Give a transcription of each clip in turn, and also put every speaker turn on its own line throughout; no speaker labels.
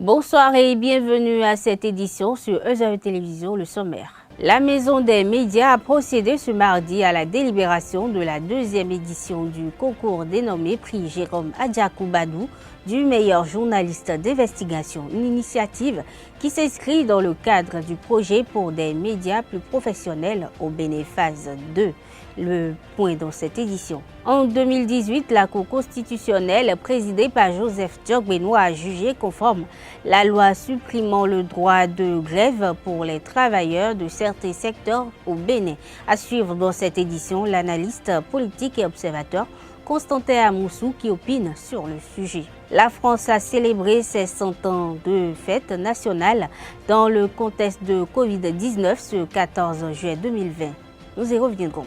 Bonsoir et bienvenue à cette édition sur EZE Télévision, le sommaire. La Maison des médias a procédé ce mardi à la délibération de la deuxième édition du concours dénommé Prix Jérôme Adjakou Badou du meilleur journaliste d'investigation, une initiative qui s'inscrit dans le cadre du projet pour des médias plus professionnels au Bénin phase 2. Le point dans cette édition. En 2018, la Cour constitutionnelle, présidée par Joseph Diog-Benoît, a jugé conforme la loi supprimant le droit de grève pour les travailleurs de certains secteurs au Bénin. À suivre dans cette édition, l'analyste politique et observateur Constantin Amoussou qui opine sur le sujet. La France a célébré ses 100 ans de fête nationale dans le contexte de Covid-19 ce 14 juillet 2020. Nous y reviendrons.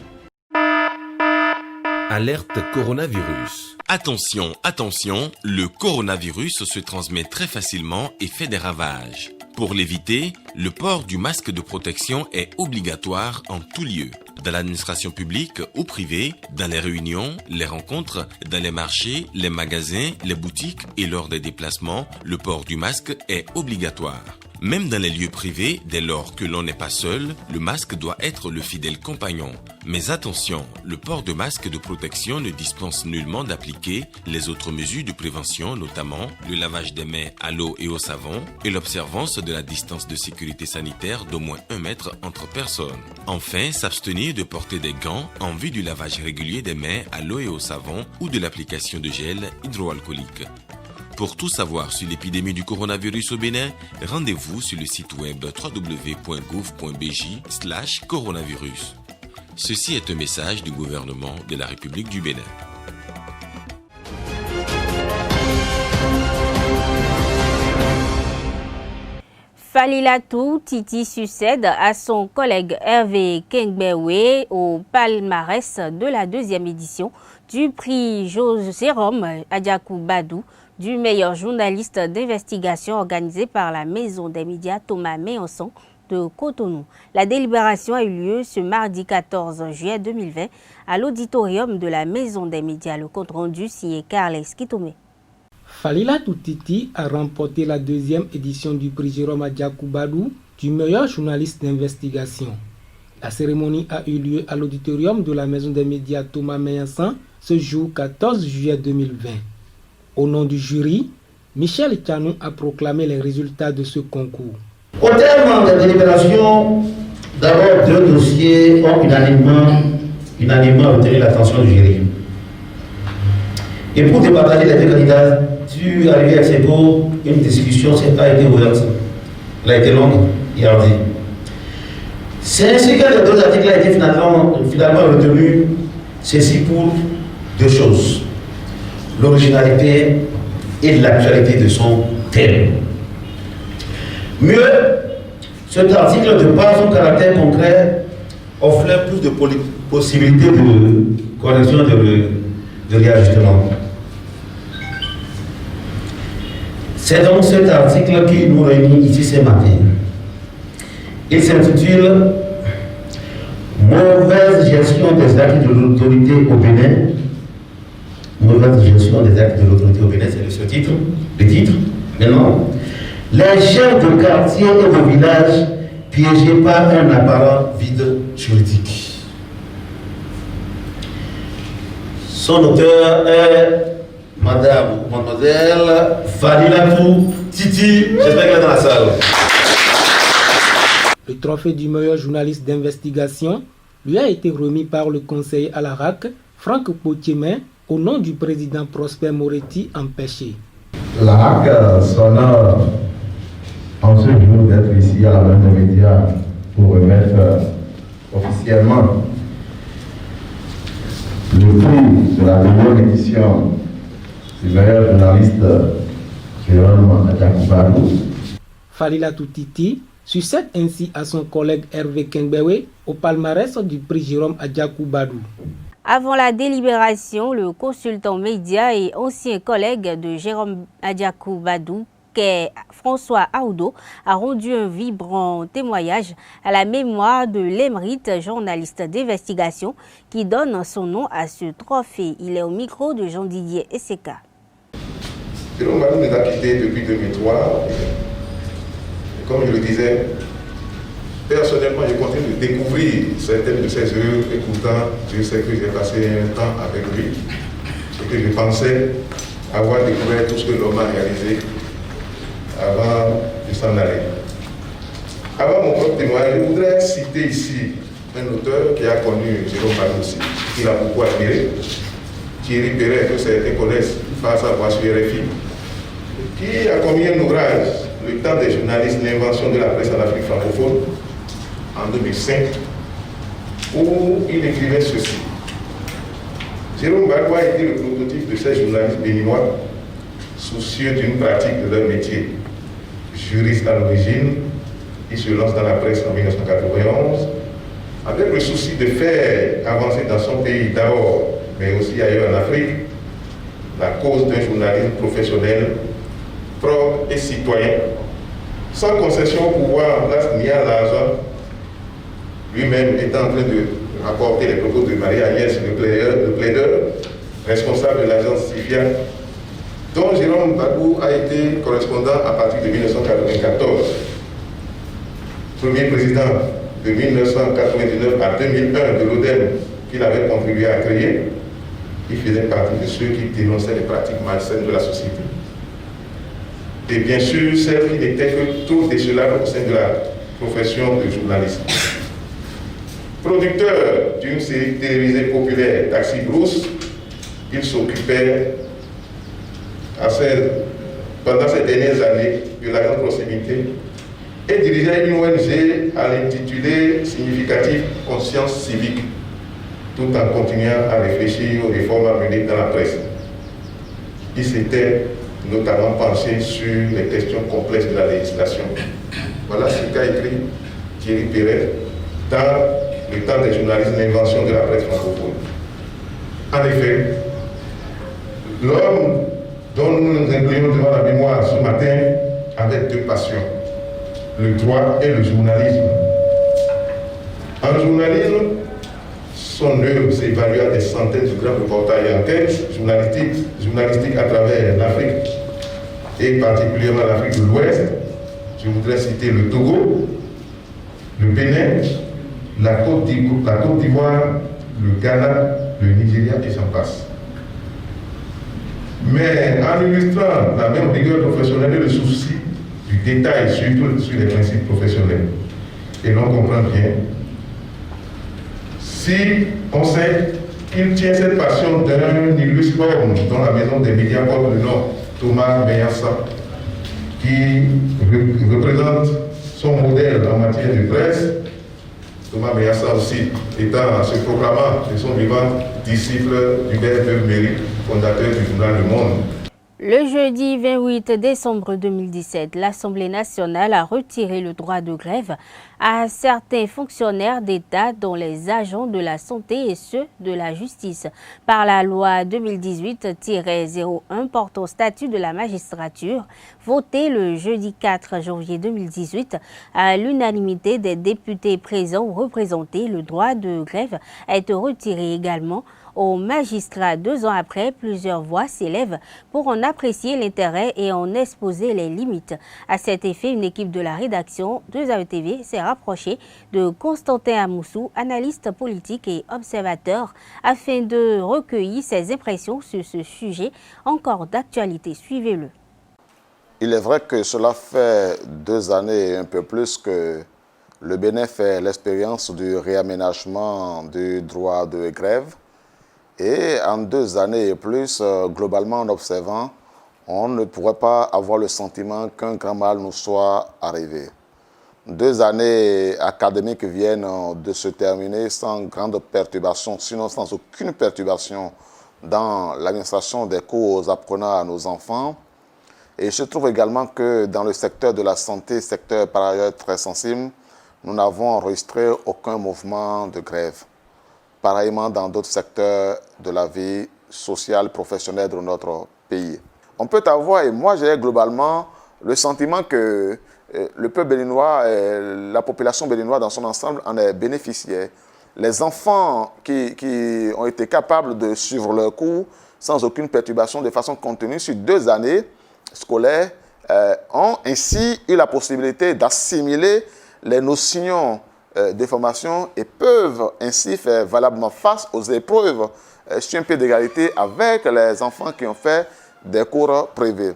Alerte coronavirus. Attention, attention, le coronavirus se transmet très facilement et fait des ravages. Pour l'éviter, le port du masque de protection est obligatoire en tout lieu. Dans l'administration publique ou privée, dans les réunions, les rencontres, dans les marchés, les magasins, les boutiques et lors des déplacements, le port du masque est obligatoire. Même dans les lieux privés, dès lors que l'on n'est pas seul, le masque doit être le fidèle compagnon. Mais attention, le port de masque de protection ne dispense nullement d'appliquer les autres mesures de prévention, notamment le lavage des mains à l'eau et au savon et l'observance de la distance de sécurité sanitaire d'au moins 1 mètre entre personnes. Enfin, s'abstenir de porter des gants en vue du lavage régulier des mains à l'eau et au savon ou de l'application de gel hydroalcoolique. Pour tout savoir sur l'épidémie du coronavirus au Bénin, rendez-vous sur le site web www.gouv.bj/coronavirus. Ceci est un message du gouvernement de la République du Bénin.
Falilatou Titi succède à son collègue Hervé Kengbewe au palmarès de la deuxième édition du prix Jérôme Adjakou Badou du meilleur journaliste d'investigation organisé par la Maison des médias Thomas Méançon de Cotonou. La délibération a eu lieu ce mardi 14 juillet 2020 à l'auditorium de la Maison des médias. Le compte rendu signé Carles Kitomé.
Falilatou Titi a remporté la deuxième édition du prix Jérôme Adjakou Badou du meilleur journaliste d'investigation. La cérémonie a eu lieu à l'auditorium de la Maison des médias Thomas Méançon ce jour 14 juillet 2020. Au nom du jury, Michel Tchanou a proclamé les résultats de ce concours.
Au terme des délibérations, d'abord 2 dossiers ont unanimement retenu l'attention du jury. Et pour départager les 2 candidatures arrivées à Sebo, une discussion a été ouverte. Elle a été longue et ardue. C'est ainsi que les 2 articles ont été finalement retenus, ceci pour 2 choses. L'originalité et l'actualité de son thème. Mieux, cet article, de par son caractère concret, offrait plus de possibilités de correction, de réajustement. C'est donc cet article qui nous réunit ici ce matin. Il s'intitule « Mauvaise gestion des actes de l'autorité au Bénin ». Mauvaise gestion des actes de l'autorité au Bénin, c'est le titre. Maintenant, les chefs de quartier et de village piégés par un apparent vide juridique. Son auteur est mademoiselle Falilatou Titi. J'espère qu'elle est dans la salle.
Le trophée du meilleur journaliste d'investigation lui a été remis par le conseiller à la RAC, Franck Potier-Main, au nom du président Prosper Moretti empêché.
La RAC s'honore en ce jour d'être ici à la Maison des médias pour remettre officiellement le prix de la deuxième édition du meilleur journaliste Jérôme Adjakou Badou.
Falilatou Titi succède ainsi à son collègue Hervé Kengbewe au palmarès du prix Jérôme Adjakou Badou.
Avant la délibération, le consultant média et ancien collègue de Jérôme Adjakou Badou, qu'est François Aoudo, a rendu un vibrant témoignage à la mémoire de l'émérite journaliste d'investigation qui donne son nom à ce trophée. Il est au micro de Jean-Didier Esseka.
Jérôme Badou nous a quittés depuis 2003. Et comme je le disais, personnellement, je continue de découvrir certaines de ses œuvres et pourtant, je sais que j'ai passé un temps avec lui et que je pensais avoir découvert tout ce que l'homme a réalisé avant de s'en aller. Avant mon propre témoignage, je voudrais citer ici un auteur qui a connu Jérôme Badou aussi, qu'il a beaucoup admiré, Thierry Perret, que certains connaissent, face à voix sur RFI, qui a commis un ouvrage, Le temps des journalistes, l'invention de la presse en Afrique francophone, en 2005, où il écrivait ceci. Jérôme Badou a été le prototype de ces journalistes béninois, soucieux d'une pratique de leur métier. Juriste à l'origine, il se lance dans la presse en 1991, avec le souci de faire avancer dans son pays d'abord, mais aussi ailleurs en Afrique, la cause d'un journalisme professionnel, propre et citoyen, sans concession au pouvoir en place ni à l'argent, lui-même étant en train de rapporter les propos de Marie-Agnès, le plaideur, responsable de l'agence Civia, dont Jérôme Badou a été correspondant à partir de 1994. Premier président de 1999 à 2001 de l'ODEM qu'il avait contribué à créer, il faisait partie de ceux qui dénonçaient les pratiques malsaines de la société. Et bien sûr, celles qui n'étaient que trop décelables au sein de la profession de journaliste. Producteur d'une série télévisée populaire, Taxi Brousse, il s'occupait pendant ces dernières années de la grande proximité et dirigeait une ONG à l'intitulé significatif Conscience civique, tout en continuant à réfléchir aux réformes à mener dans la presse. Il s'était notamment penché sur les questions complexes de la législation. Voilà ce qu'a écrit Thierry Perret dans Le temps des journalistes, l'invention de la presse francophone. En effet, l'homme dont nous nous inclinons devant la mémoire ce matin avait deux passions, le droit et le journalisme. En journalisme, son œuvre s'évalue à des centaines de grands reportages et enquêtes journalistiques à travers l'Afrique, et particulièrement l'Afrique de l'Ouest. Je voudrais citer le Togo, le Bénin, la Côte d'Ivoire, le Ghana, le Nigeria et j'en passe. Mais en illustrant la même rigueur professionnelle et le souci du détail, surtout sur les principes professionnels, et l'on comprend bien, si on sait qu'il tient cette passion d'un illustre homme dont la maison des médias porte le nom, Thomas Meyassa, qui représente son modèle en matière de presse, Thomas Meyassa aussi étant se proclamant de son vivant disciple d'Hubert Beuve-Méry, fondateur du journal Le Monde.
Le jeudi 28 décembre 2017, l'Assemblée nationale a retiré le droit de grève à certains fonctionnaires d'État, dont les agents de la santé et ceux de la justice, par la loi 2018-01 portant statut de la magistrature, votée le jeudi 4 janvier 2018 à l'unanimité des députés présents ou représentés. Le droit de grève a été retiré également aux magistrats. 2 ans après, plusieurs voix s'élèvent pour en apprécier l'intérêt et en exposer les limites. À cet effet, une équipe de la rédaction de ZAE-TV s'est rapprochée de Constantin Amoussou, analyste politique et observateur, afin de recueillir ses impressions sur ce sujet encore d'actualité. Suivez-le.
Il est vrai que cela fait 2 années et un peu plus que le Bénin fait l'expérience du réaménagement du droit de grève. Et en 2 années et plus, globalement en observant, on ne pourrait pas avoir le sentiment qu'un grand mal nous soit arrivé. 2 années académiques viennent de se terminer sans grande perturbation, sinon sans aucune perturbation dans l'administration des cours apprenant à nos enfants. Et il se trouve également que dans le secteur de la santé, secteur par ailleurs très sensible, nous n'avons enregistré aucun mouvement de grève. Pareillement dans d'autres secteurs de la vie sociale, professionnelle de notre pays. On peut avoir, et moi j'ai globalement le sentiment que le peuple béninois, la population béninoise dans son ensemble en est bénéficiaire. Les enfants qui ont été capables de suivre leur cours sans aucune perturbation de façon contenue sur 2 années scolaires ont ainsi eu la possibilité d'assimiler les notions de formation et peuvent ainsi faire valablement face aux épreuves sur un pied d'égalité avec les enfants qui ont fait des cours privés.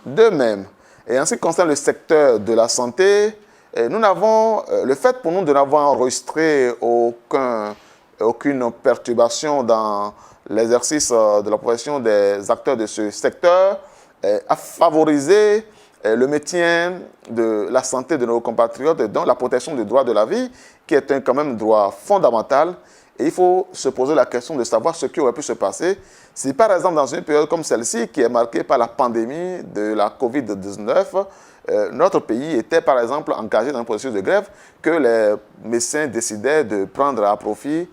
De même, et en ce qui concerne le secteur de la santé, nous n'avons, le fait pour nous de n'avoir enregistré aucune perturbation dans l'exercice de la profession des acteurs de ce secteur a favorisé le maintien de la santé de nos compatriotes et donc la protection du droit de la vie, qui est quand même un droit fondamental. Et il faut se poser la question de savoir ce qui aurait pu se passer si, par exemple, dans une période comme celle-ci, qui est marquée par la pandémie de la COVID-19, notre pays était, par exemple, engagé dans un processus de grève, que les médecins décidaient de prendre à profit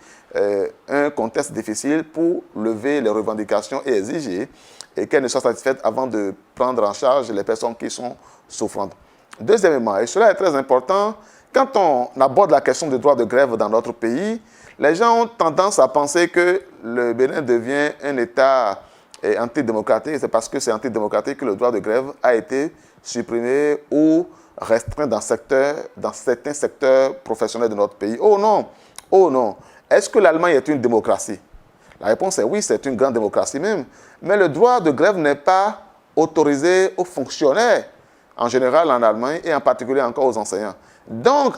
un contexte difficile pour lever les revendications et exiger et qu'elles ne soient satisfaites avant de prendre en charge les personnes qui sont souffrantes. Deuxièmement, et cela est très important, quand on aborde la question du droit de grève dans notre pays, les gens ont tendance à penser que le Bénin devient un État antidémocratique. C'est parce que c'est antidémocratique que le droit de grève a été supprimé ou restreint dans certains secteurs professionnels de notre pays. Oh non, oh non. Est-ce que l'Allemagne est une démocratie? La réponse est oui, c'est une grande démocratie même. Mais le droit de grève n'est pas autorisé aux fonctionnaires, en général en Allemagne et en particulier encore aux enseignants. Donc,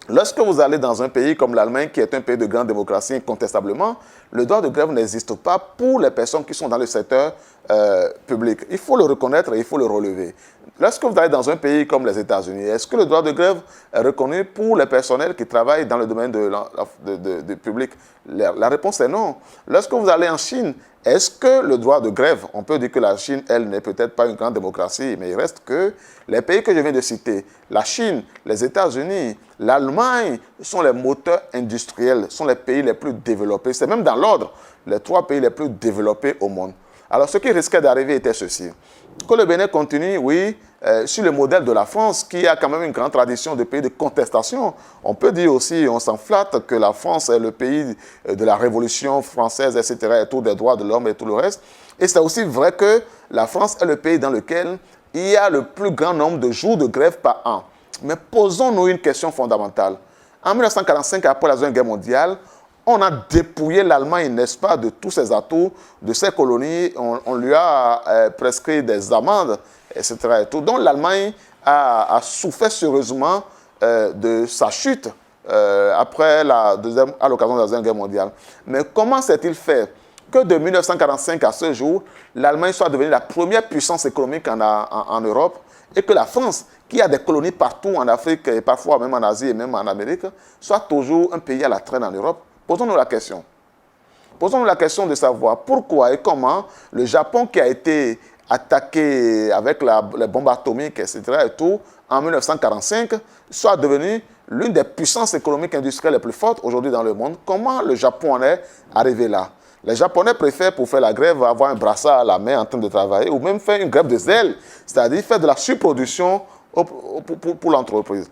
lorsque vous allez dans un pays comme l'Allemagne, qui est un pays de grande démocratie incontestablement, le droit de grève n'existe pas pour les personnes qui sont dans le secteur public. Il faut le reconnaître et il faut le relever. Lorsque vous allez dans un pays comme les États-Unis, est-ce que le droit de grève est reconnu pour les personnels qui travaillent dans le domaine du public? La réponse est non. Lorsque vous allez en Chine, est-ce que le droit de grève, on peut dire que la Chine, elle, n'est peut-être pas une grande démocratie, mais il reste que les pays que je viens de citer, la Chine, les États-Unis, l'Allemagne, sont les moteurs industriels, sont les pays les plus développés. C'est même dans l'ordre, les 3 pays les plus développés au monde. Alors, ce qui risquait d'arriver était ceci. Que le Bénin continue, oui, sur le modèle de la France, qui a quand même une grande tradition de pays de contestation. On peut dire aussi, on s'en flatte, que la France est le pays de la Révolution française, etc., et tout, des droits de l'homme et tout le reste. Et c'est aussi vrai que la France est le pays dans lequel il y a le plus grand nombre de jours de grève par an. Mais posons-nous une question fondamentale. En 1945, après la Seconde Guerre mondiale, on a dépouillé l'Allemagne, n'est-ce pas, de tous ses atouts, de ses colonies. On lui a prescrit des amendes, etc. Et tout. Donc l'Allemagne a souffert sérieusement de sa chute à l'occasion de la Deuxième Guerre mondiale. Mais comment s'est-il fait que de 1945 à ce jour, l'Allemagne soit devenue la première puissance économique en Europe et que la France, qui a des colonies partout en Afrique et parfois même en Asie et même en Amérique, soit toujours un pays à la traîne en Europe? Posons-nous la question. Posons-nous la question de savoir pourquoi et comment le Japon, qui a été attaqué avec les bombes atomiques, etc., et tout, en 1945, soit devenu l'une des puissances économiques et industrielles les plus fortes aujourd'hui dans le monde. Comment le Japon en est arrivé là? Les Japonais préfèrent, pour faire la grève, avoir un brassard à la main en train de travailler ou même faire une grève de zèle, c'est-à-dire faire de la surproduction pour l'entreprise.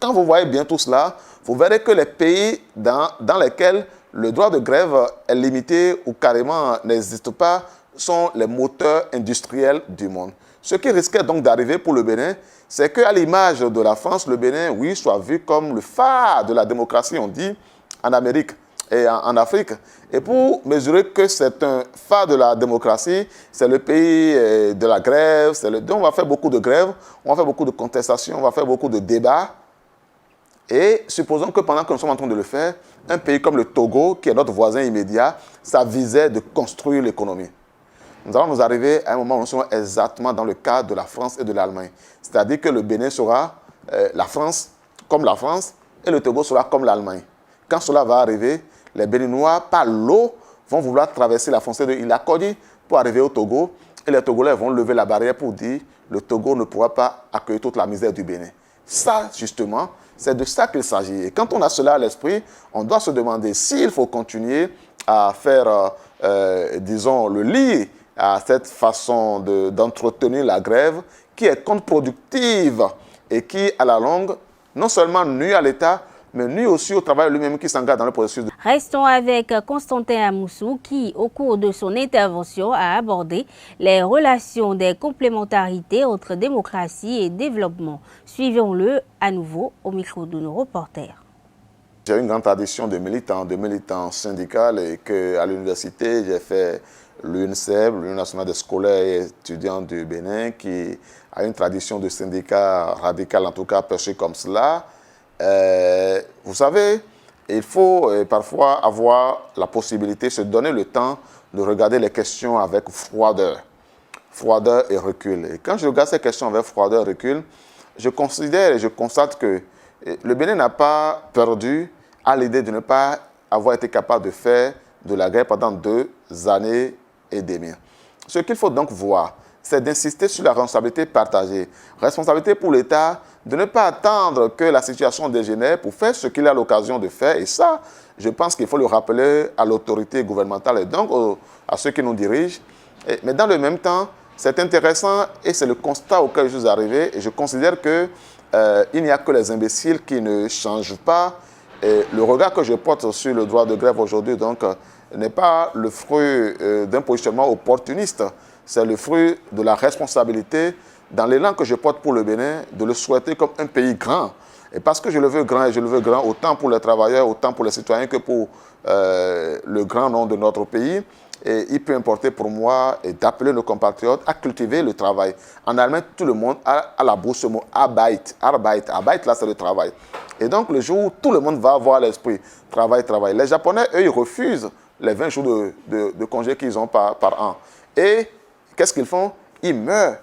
Quand vous voyez bien tout cela, vous verrez que les pays dans lesquels le droit de grève est limité ou carrément n'existe pas sont les moteurs industriels du monde. Ce qui risquait donc d'arriver pour le Bénin, c'est qu'à l'image de la France, le Bénin, oui, soit vu comme le phare de la démocratie, on dit, en Amérique et en Afrique. Et pour mesurer que c'est un phare de la démocratie, c'est le pays de la grève, donc on va faire beaucoup de grèves, on va faire beaucoup de contestations, on va faire beaucoup de débats. Et supposons que pendant que nous sommes en train de le faire, un pays comme le Togo, qui est notre voisin immédiat, ça visait de construire l'économie. Nous allons nous arriver à un moment où nous sommes exactement dans le cas de la France et de l'Allemagne. C'est-à-dire que le Bénin sera la France comme la France et le Togo sera comme l'Allemagne. Quand cela va arriver, les Béninois, par l'eau, vont vouloir traverser la frontière de Ilakodi pour arriver au Togo. Et les Togolais vont lever la barrière pour dire que le Togo ne pourra pas accueillir toute la misère du Bénin. Ça, justement, c'est de ça qu'il s'agit. Et quand on a cela à l'esprit, on doit se demander s'il faut continuer à faire, disons, le lit à cette façon d'entretenir la grève qui est contre-productive et qui, à la longue, non seulement nuit à l'État, mais nuit aussi au travail lui-même qui s'engage dans le processus.
Restons avec Constantin Amoussou qui, au cours de son intervention, a abordé les relations des complémentarités entre démocratie et développement. Suivons-le à nouveau au micro de nos reporters.
J'ai une grande tradition de militant syndical et qu'à l'université, j'ai fait l'UNSEB, l'Union nationale des scolaires et étudiants du Bénin, qui a une tradition de syndicat radical, en tout cas perçu comme cela. Vous savez, il faut parfois avoir la possibilité, se donner le temps de regarder les questions avec froideur et recul. Et quand je regarde ces questions avec froideur et recul, je considère et je constate que le Bénin n'a pas perdu à l'idée de ne pas avoir été capable de faire de la guerre pendant 2 années et demie. Ce qu'il faut donc voir, c'est d'insister sur la responsabilité partagée. Responsabilité pour l'État de ne pas attendre que la situation dégénère pour faire ce qu'il a l'occasion de faire. Et ça, je pense qu'il faut le rappeler à l'autorité gouvernementale et donc à ceux qui nous dirigent. Mais dans le même temps, c'est intéressant et c'est le constat auquel je suis arrivé. Et je considère qu'il n'y a que les imbéciles qui ne changent pas. Et le regard que je porte sur le droit de grève aujourd'hui n'est pas le fruit d'un positionnement opportuniste. C'est le fruit de la responsabilité dans l'élan que je porte pour le Bénin, de le souhaiter comme un pays grand. Et parce que je le veux grand, et je le veux grand autant pour les travailleurs, autant pour les citoyens que pour le grand nom de notre pays. Et il peut importer pour moi d'appeler nos compatriotes à cultiver le travail. En Allemagne, tout le monde a la bouche ce mot Arbeit. Arbeit, là, c'est le travail. Et donc, le jour où tout le monde va avoir l'esprit travail. Les Japonais, eux, ils refusent les 20 jours de congé qu'ils ont par an. Et qu'est-ce qu'ils font? Ils meurent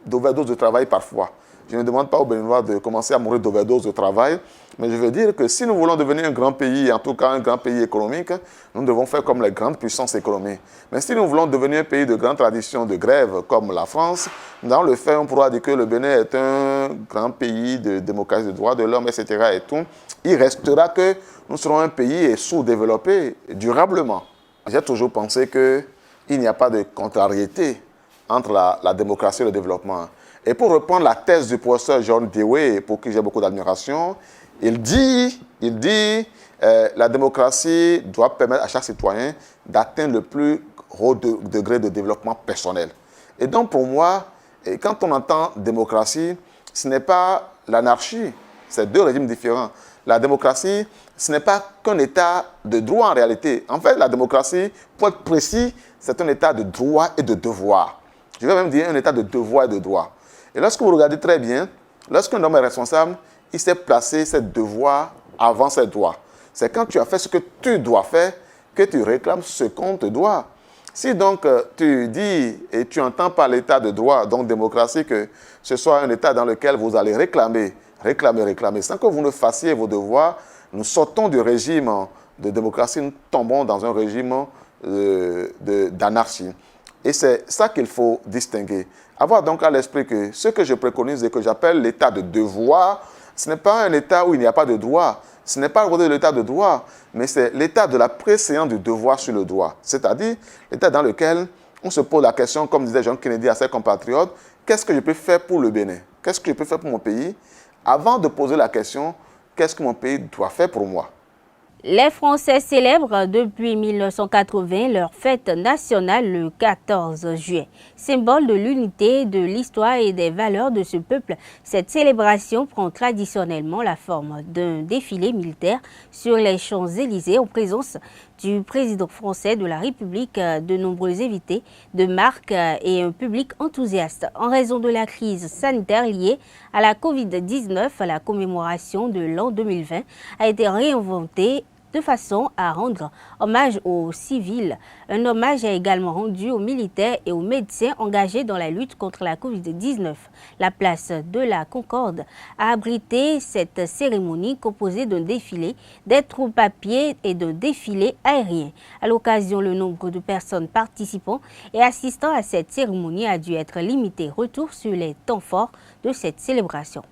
d'overdose de travail parfois. Je ne demande pas aux Béninois de commencer à mourir d'overdose de travail, mais je veux dire que si nous voulons devenir un grand pays, en tout cas un grand pays économique, nous devons faire comme les grandes puissances économiques. Mais si nous voulons devenir un pays de grande tradition de grève comme la France, dans le fait, on pourra dire que le Bénin est un grand pays de démocratie, de droits de l'homme, etc. et tout. Il restera que nous serons un pays sous-développé durablement. J'ai toujours pensé qu'il n'y a pas de contrariété entre la démocratie et le développement. Et pour reprendre la thèse du professeur John Dewey, pour qui j'ai beaucoup d'admiration, il dit la démocratie doit permettre à chaque citoyen d'atteindre le plus haut degré de développement personnel. Et donc pour moi, quand on entend démocratie, ce n'est pas l'anarchie, c'est 2 régimes différents. La démocratie, ce n'est pas qu'un état de droit en réalité. En fait, la démocratie, pour être précis, c'est un état de droit et de devoir. Je vais même dire un état de devoir et de droit. Et lorsque vous regardez très bien, lorsqu'un homme est responsable, il sait placer ses devoirs avant ses droits. C'est quand tu as fait ce que tu dois faire que tu réclames ce qu'on te doit. Si donc tu dis et tu entends par l'état de droit, donc démocratie, que ce soit un état dans lequel vous allez réclamer, sans que vous ne fassiez vos devoirs, nous sortons du régime de démocratie, nous tombons dans un régime d'anarchie. Et c'est ça qu'il faut distinguer. Avoir donc à l'esprit que ce que je préconise et que j'appelle l'état de devoir, ce n'est pas un état où il n'y a pas de droit. Ce n'est pas l'état de droit, mais c'est l'état de la préséance du devoir sur le droit. C'est-à-dire l'état dans lequel on se pose la question, comme disait John Kennedy à ses compatriotes, qu'est-ce que je peux faire pour le Bénin? Qu'est-ce que je peux faire pour mon pays? Avant de poser la question, qu'est-ce que mon pays doit faire pour moi?
Les Français célèbrent depuis 1980 leur fête nationale le 14 juillet. Symbole de l'unité, de l'histoire et des valeurs de ce peuple, cette célébration prend traditionnellement la forme d'un défilé militaire sur les Champs-Élysées en présence du président français de la République, de nombreux invités de marque et un public enthousiaste. En raison de la crise sanitaire liée à la Covid-19, la commémoration de l'an 2020 a été réinventée de façon à rendre hommage aux civils. Un hommage est également rendu aux militaires et aux médecins engagés dans la lutte contre la Covid-19. La place de la Concorde a abrité cette cérémonie composée d'un défilé, des troupes à pied et d'un défilé aérien. À l'occasion, le nombre de personnes participant et assistant à cette cérémonie a dû être limité. Retour sur les temps forts de cette célébration.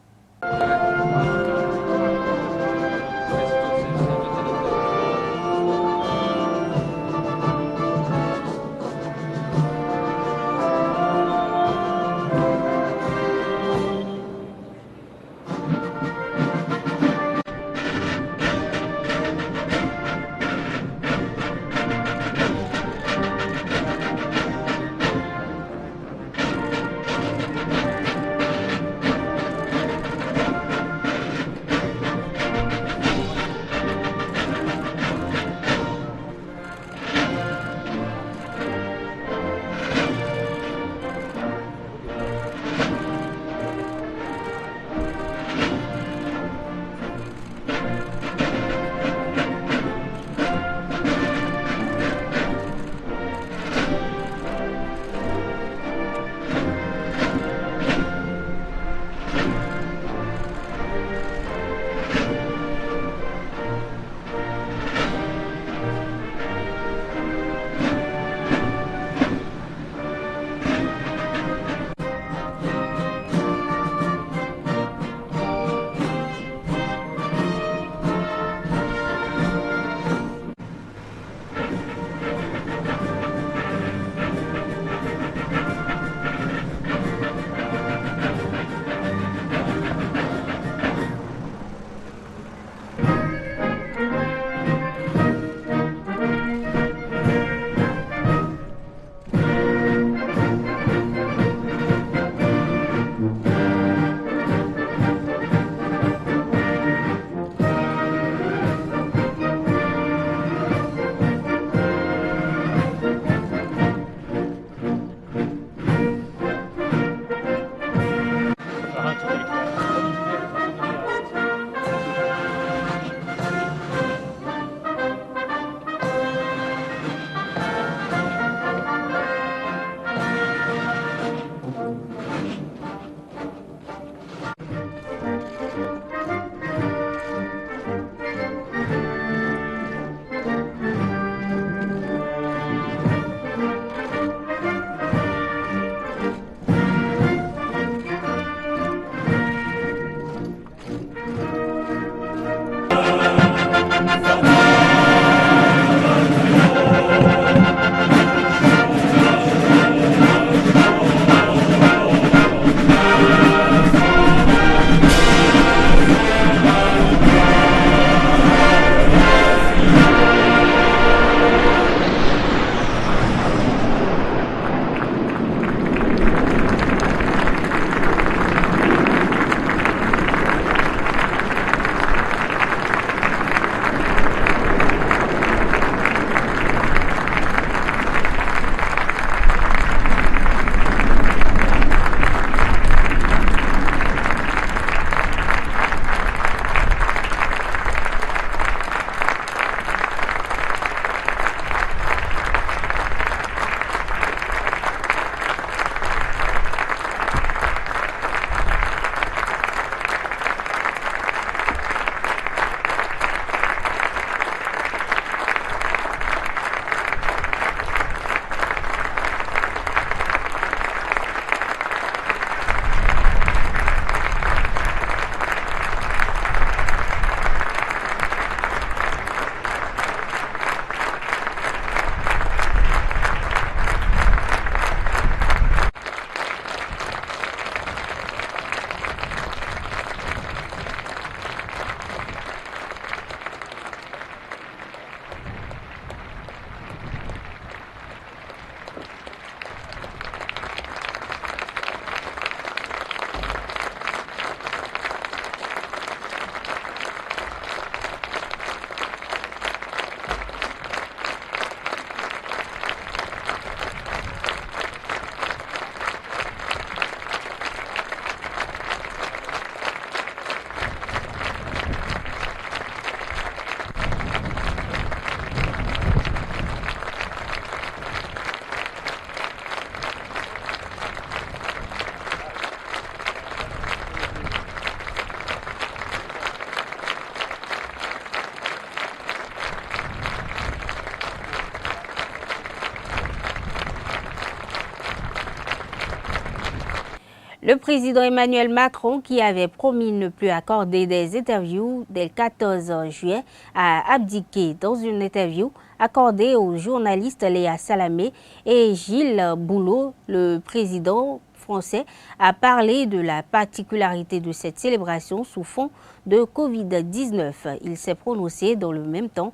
Le président Emmanuel Macron, qui avait promis ne plus accorder des interviews dès le 14 juillet, a abdiqué dans une interview accordée aux journalistes Léa Salamé et Gilles Boulot. Le président français a parlé de la particularité de cette célébration sous fond de Covid-19. Il s'est prononcé dans le même temps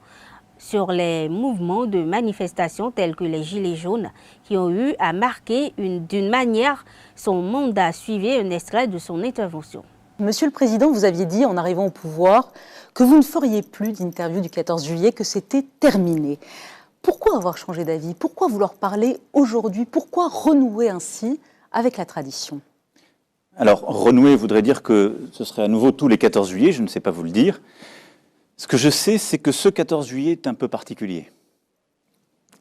sur les mouvements de manifestation tels que les Gilets jaunes qui ont eu à marquer d'une manière son mandat. Suivez un extrait de son intervention.
Monsieur le Président, vous aviez dit en arrivant au pouvoir que vous ne feriez plus d'interview du 14 juillet, que c'était terminé. Pourquoi avoir changé d'avis? Pourquoi vouloir parler aujourd'hui? Pourquoi renouer ainsi avec la tradition?
Alors, renouer voudrait dire que ce serait à nouveau tous les 14 juillet, je ne sais pas vous le dire. Ce que je sais, c'est que ce 14 juillet est un peu particulier.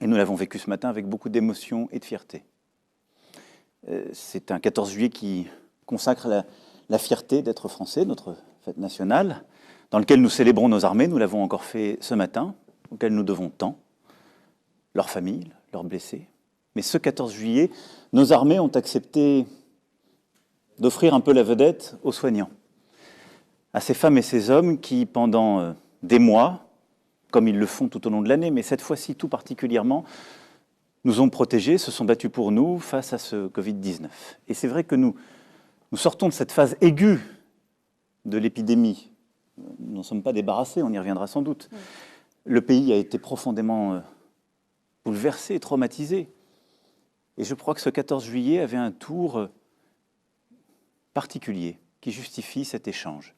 Et nous l'avons vécu ce matin avec beaucoup d'émotion et de fierté. C'est un 14 juillet qui consacre la fierté d'être français, notre fête nationale, dans lequel nous célébrons nos armées. Nous l'avons encore fait ce matin, auquel nous devons tant, leurs familles, leurs blessés. Mais ce 14 juillet, nos armées ont accepté d'offrir un peu la vedette aux soignants, à ces femmes et ces hommes qui, pendant des mois, comme ils le font tout au long de l'année, mais cette fois-ci tout particulièrement, nous ont protégés, se sont battus pour nous face à ce Covid-19. Et c'est vrai que nous sortons de cette phase aiguë de l'épidémie. Nous n'en sommes pas débarrassés, on y reviendra sans doute. Le pays a été profondément bouleversé, traumatisé. Et je crois que ce 14 juillet avait un tour particulier qui justifie cet échange.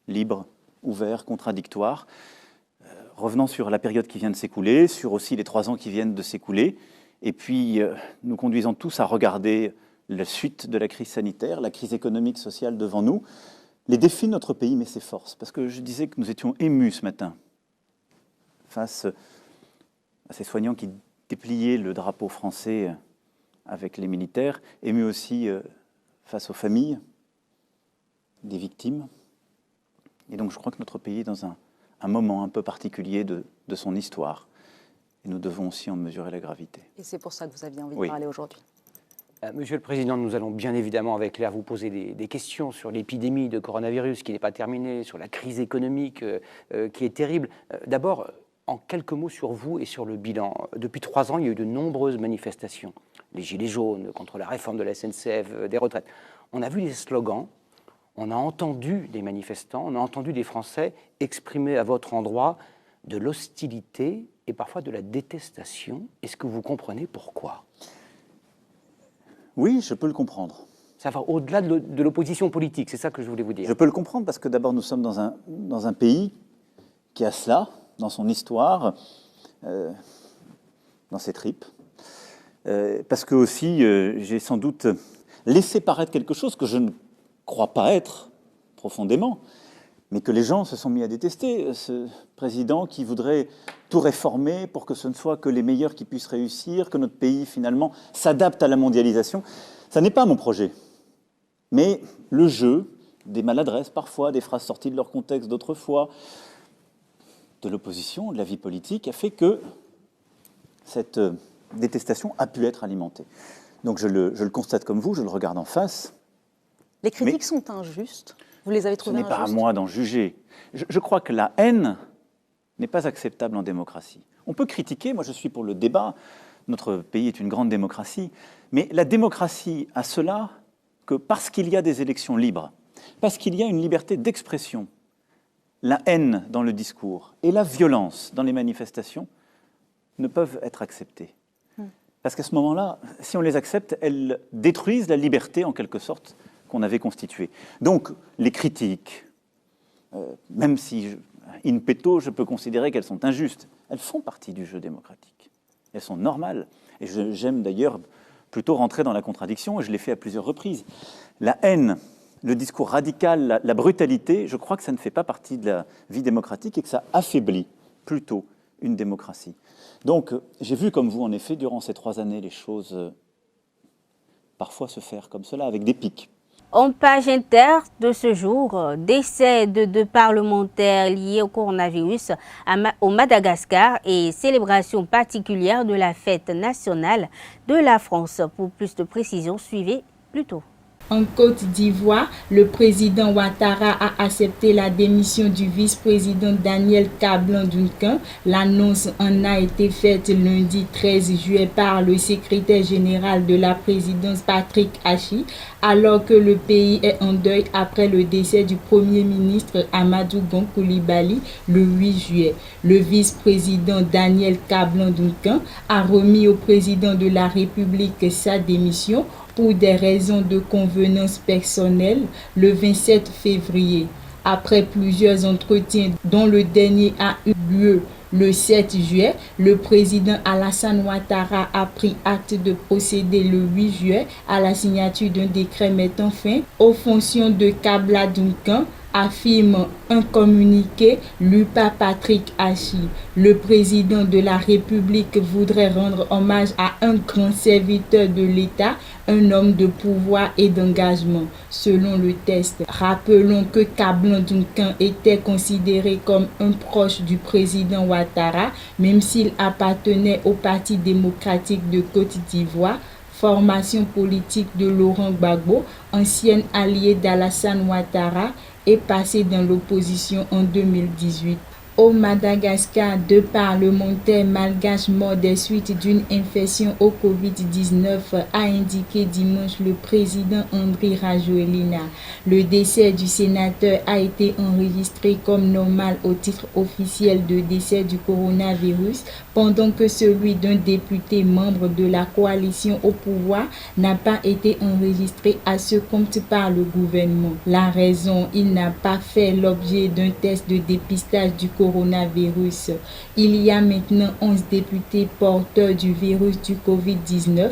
Libre, ouvert, contradictoire, revenant sur la période qui vient de s'écouler, sur aussi les 3 ans qui viennent de s'écouler, et puis nous conduisant tous à regarder la suite de la crise sanitaire, la crise économique, sociale devant nous, les défis de notre pays, mais ses forces. Parce que je disais que nous étions émus ce matin face à ces soignants qui dépliaient le drapeau français avec les militaires, émus aussi face aux familles des victimes. Et donc je crois que notre pays est dans un moment un peu particulier de son histoire. Et nous devons aussi en mesurer la gravité.
Et c'est pour ça que vous aviez envie de parler aujourd'hui.
Monsieur le Président, nous allons bien évidemment avec Léa vous poser des questions sur l'épidémie de coronavirus qui n'est pas terminée, sur la crise économique qui est terrible. D'abord, en quelques mots sur vous et sur le bilan. Depuis 3 ans, il y a eu de nombreuses manifestations. Les Gilets jaunes contre la réforme de la SNCF, des retraites. On a vu des slogans. On a entendu des manifestants, on a entendu des Français exprimer à votre endroit de l'hostilité et parfois de la détestation. Est-ce que vous comprenez pourquoi?
Oui, je peux le comprendre.
Ça va au-delà de l'opposition politique, c'est ça que je voulais vous dire.
Je peux le comprendre parce que d'abord nous sommes dans un pays qui a cela, dans son histoire, dans ses tripes. Parce que aussi, j'ai sans doute laissé paraître quelque chose que je ne crois pas être profondément, mais que les gens se sont mis à détester. Ce président qui voudrait tout réformer pour que ce ne soit que les meilleurs qui puissent réussir, que notre pays finalement s'adapte à la mondialisation. Ça n'est pas mon projet. Mais le jeu, des maladresses parfois, des phrases sorties de leur contexte d'autres fois, de l'opposition, de la vie politique, a fait que cette détestation a pu être alimentée. Donc je le constate comme vous, je le regarde en face.
Les critiques sont injustes. Vous les avez trouvées injustes?
Ce n'est pas à moi d'en juger. Je crois que la haine n'est pas acceptable en démocratie. On peut critiquer, moi je suis pour le débat, notre pays est une grande démocratie, mais la démocratie a cela que parce qu'il y a des élections libres, parce qu'il y a une liberté d'expression, la haine dans le discours et la violence dans les manifestations ne peuvent être acceptées. Parce qu'à ce moment-là, si on les accepte, elles détruisent la liberté en quelque sorte qu'on avait constituée. Donc les critiques, même si in petto je peux considérer qu'elles sont injustes, elles font partie du jeu démocratique. Elles sont normales. Et j'aime d'ailleurs plutôt rentrer dans la contradiction, et je l'ai fait à plusieurs reprises. La haine, le discours radical, la brutalité, je crois que ça ne fait pas partie de la vie démocratique et que ça affaiblit plutôt une démocratie. Donc j'ai vu comme vous, en effet, durant ces 3 années, les choses parfois se faire comme cela, avec des pics.
En page inter de ce jour, décès de 2 parlementaires liés au coronavirus au Madagascar et célébration particulière de la fête nationale de la France. Pour plus de précisions, suivez plus tôt.
En Côte d'Ivoire, le président Ouattara a accepté la démission du vice-président Daniel Kablan-Duncan. L'annonce en a été faite lundi 13 juillet par le secrétaire général de la présidence Patrick Achi, alors que le pays est en deuil après le décès du premier ministre Amadou Gon Coulibaly le 8 juillet. Le vice-président Daniel Kablan-Duncan a remis au président de la République sa démission pour des raisons de convenance personnelle le 27 février. Après plusieurs entretiens dont le dernier a eu lieu le 7 juillet, le président Alassane Ouattara a pris acte de procéder le 8 juillet à la signature d'un décret mettant fin aux fonctions de Kablan-Duncan, affirme un communiqué lu par Patrick Achi. Le président de la République voudrait rendre hommage à un grand serviteur de l'État, un homme de pouvoir et d'engagement, selon le texte. Rappelons que Kablan-Duncan était considéré comme un proche du président Ouattara, même s'il appartenait au Parti démocratique de Côte d'Ivoire, formation politique de Laurent Gbagbo, ancien allié d'Alassane Ouattara, est passé dans l'opposition en 2018. Au Madagascar, deux parlementaires malgaches morts des suites d'une infection au Covid-19, a indiqué dimanche le président Andry Rajoelina. Le décès du sénateur a été enregistré comme normal au titre officiel de décès du coronavirus, pendant que celui d'un député membre de la coalition au pouvoir n'a pas été enregistré à ce compte par le gouvernement. La raison, il n'a pas fait l'objet d'un test de dépistage du coronavirus. Il y a maintenant 11 députés porteurs du virus du Covid-19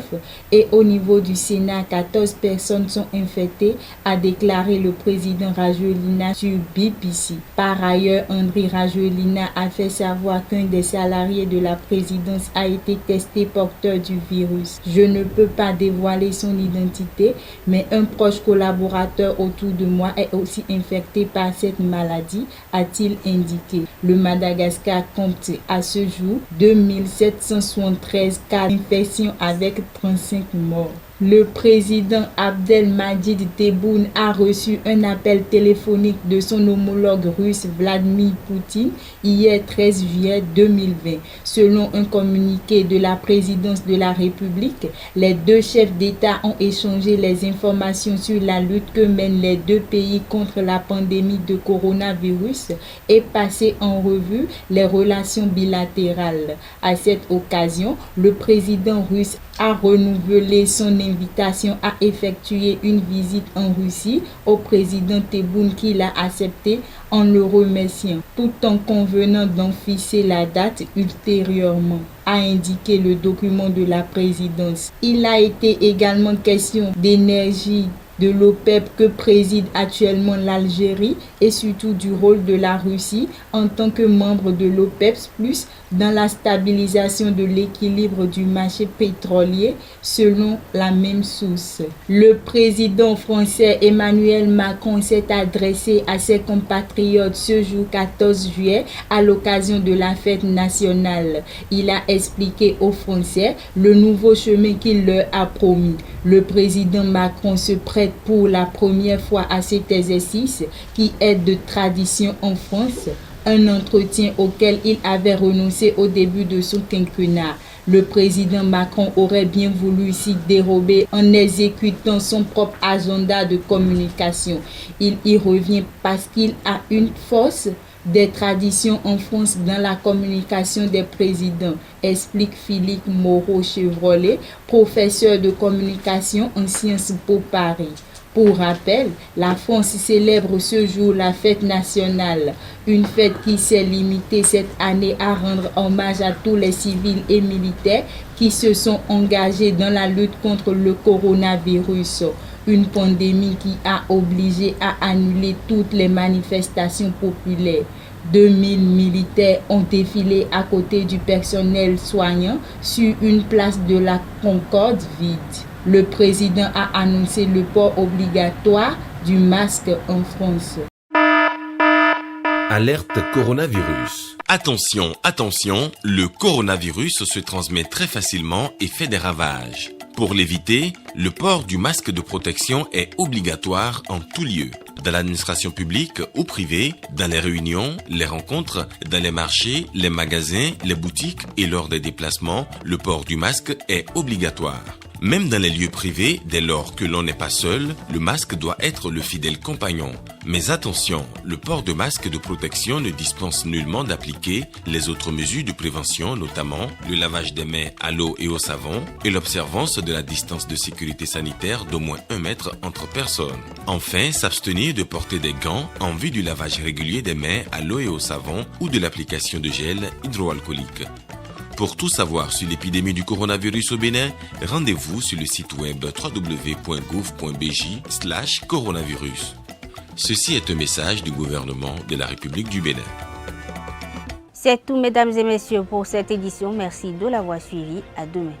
et au niveau du Sénat, 14 personnes sont infectées, a déclaré le président Rajoelina sur BBC. Par ailleurs, Andry Rajoelina a fait savoir qu'un des salariés de la présidence a été testé porteur du virus. Je ne peux pas dévoiler son identité, mais un proche collaborateur autour de moi est aussi infecté par cette maladie, a-t-il indiqué. Le Madagascar compte à ce jour 2773 cas d'infection avec 35 morts. Le président Abdelmadjid Tebboune a reçu un appel téléphonique de son homologue russe Vladimir Poutine hier 13 juillet 2020. Selon un communiqué de la présidence de la République, les deux chefs d'État ont échangé les informations sur la lutte que mènent les deux pays contre la pandémie de coronavirus et passé en revue les relations bilatérales. À cette occasion, le président russe a renouvelé son invitation à effectuer une visite en Russie au président Tebboune qui l'a accepté en le remerciant, tout en convenant d'en fixer la date ultérieurement, a indiqué le document de la présidence. Il a été également question d'énergie, de l'OPEP que préside actuellement l'Algérie et surtout du rôle de la Russie en tant que membre de l'OPEP+, dans la stabilisation de l'équilibre du marché pétrolier selon la même source. Le président français Emmanuel Macron s'est adressé à ses compatriotes ce jour 14 juillet à l'occasion de la fête nationale. Il a expliqué aux Français le nouveau chemin qu'il leur a promis. Le président Macron se prête pour la première fois à cet exercice qui est de tradition en France, un entretien auquel il avait renoncé au début de son quinquennat. Le président Macron aurait bien voulu s'y dérober en exécutant son propre agenda de communication. Il y revient parce qu'il a une force des traditions en France dans la communication des présidents, explique Philippe Moreau-Chevrolet, professeur de communication en Sciences Po Paris. Pour rappel, la France célèbre ce jour la fête nationale, une fête qui s'est limitée cette année à rendre hommage à tous les civils et militaires qui se sont engagés dans la lutte contre le coronavirus, une pandémie qui a obligé à annuler toutes les manifestations populaires. 2000 militaires ont défilé à côté du personnel soignant sur une place de la Concorde vide. Le président a annoncé le port obligatoire du masque en France.
Alerte coronavirus. Attention, attention, le coronavirus se transmet très facilement et fait des ravages. Pour l'éviter, le port du masque de protection est obligatoire en tout lieu. Dans l'administration publique ou privée, dans les réunions, les rencontres, dans les marchés, les magasins, les boutiques et lors des déplacements, le port du masque est obligatoire. Même dans les lieux privés, dès lors que l'on n'est pas seul, le masque doit être le fidèle compagnon. Mais attention, le port de masque de protection ne dispense nullement d'appliquer les autres mesures de prévention, notamment le lavage des mains à l'eau et au savon et l'observance de la distance de sécurité sanitaire d'au moins 1 mètre entre personnes. Enfin, s'abstenir de porter des gants en vue du lavage régulier des mains à l'eau et au savon ou de l'application de gel hydroalcoolique. Pour tout savoir sur l'épidémie du coronavirus au Bénin, rendez-vous sur le site web www.gouv.bj/coronavirus. Ceci est un message du gouvernement de la République du Bénin.
C'est tout, mesdames et messieurs, pour cette édition. Merci de l'avoir suivi. À demain.